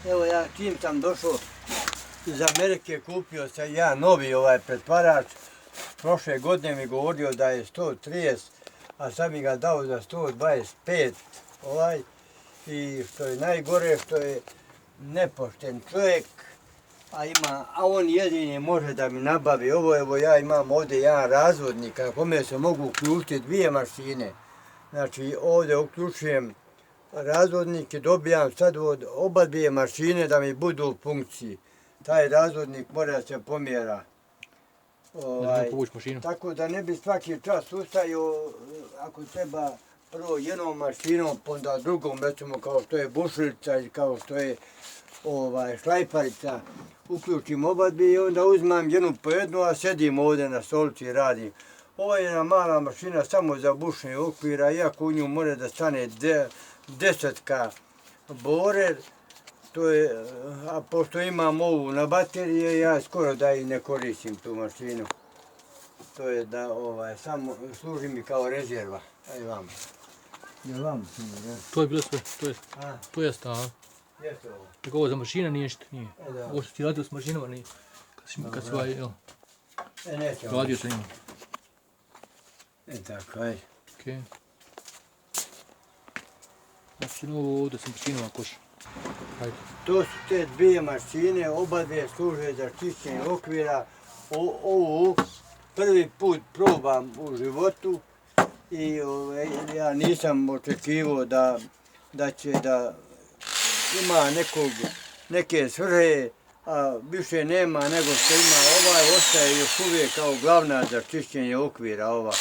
Evo ja čim sam došao iz Amerike, kupio sam ja novi pretvarač. Prošle godine mi govorio da je 130, a sad mi ga dao za 125 I što je najgore, što je nepošten čovjek, a on jedini može da mi nabavi ovo. Evo ja imam ovdje jedan razvodnik, na kome se mogu uključiti dvije mašine. Znači ovdje uključujem razvodnik i dobijam sad od oba dvije mašine da mi budu u funkciji. Taj razvodnik mora da se pomjera. Tako da ne bi svaki čas ustajao, ako treba prvo jednom mašinom, onda drugom, recimo kao što je bušilica ili kao što je šlajparica, uključim oba dvije i onda uzmem jednu po jednu, a sedim ovdje na stolici i radim. Ovo je jedna mala mašina samo za bušenje okvira, iako u nju mora da stane 10 borer, a pošto imam ovu na baterije, ja skoro da i ne koristim tu mašinu. To je da samo služi mi kao rezerva. Aj vamo. Jel vamo? To je bilo sve, to je sta, a? Jeste ovo. Tako ovo za mašina nije što, nije. Ovo što ti radio s mašinama nije. Kad si jel? Neće ovo. Radio sa njima. Tako, aj. Okej. Znači, ovdje sam mašinama koša. Hajde. To su te dvije mašine, oba dvije služe za čišćenje okvira. Ovu prvi put probam u životu i ja nisam očekivao da će da ima neke svrhe, a više nema nego što ima. Ostaje još uvijek kao glavna za čišćenje okvira ova.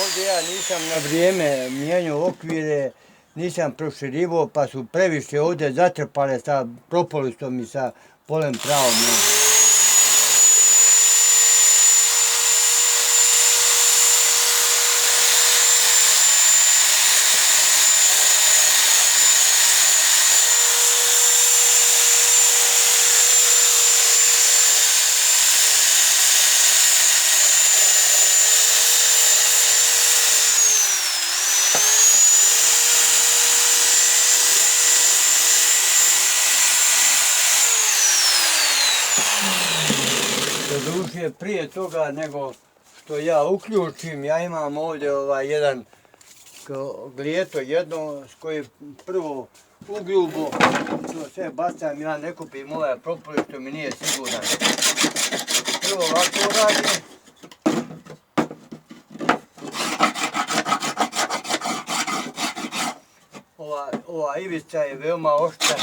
Ovdje ja nisam na vrijeme mijenjao okvire, nisam proširivao, pa su previše ovdje zatrpale sa propolisom i sa polem travom. Doduše, prije toga nego što ja uključim, ja imam ovdje jedan glijeto jedno s kojim prvo ugljubo, to sve bacam, ja ne kupim propolis što mi nije siguran. Prvo ovako radim. Ova ivica je veoma oštra.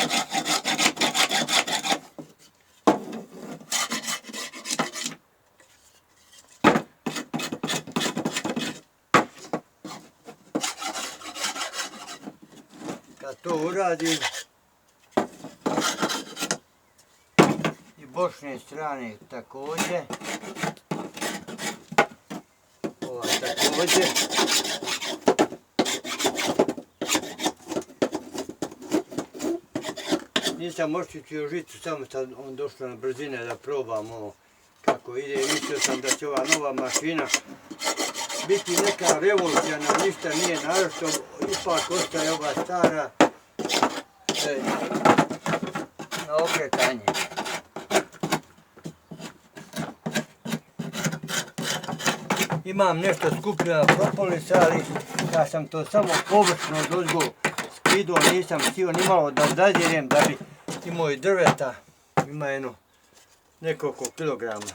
Kad to uradim i bočne strane također, ova također. Nisam oščitio žicu, samo sam došao na brzine da probam ovo kako ide. Mislio sam da će ova nova mašina biti neka revolucionarna, ništa nije naročito, ipak ostaje ova stara na okretanje. Imam nešto skupljena propolisa, ali kad sam to samo površno dozgo skidao, nisam htio nimalo da zadirem da bi imao i drveta, ima nekoliko kilograma.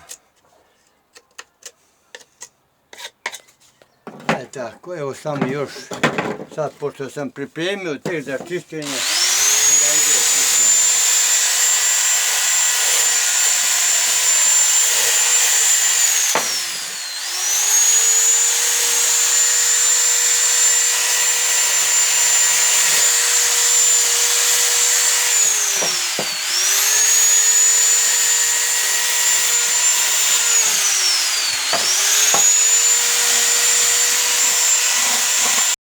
Tako, evo samo još, sad pošto sam pripremio tek za čišćenje,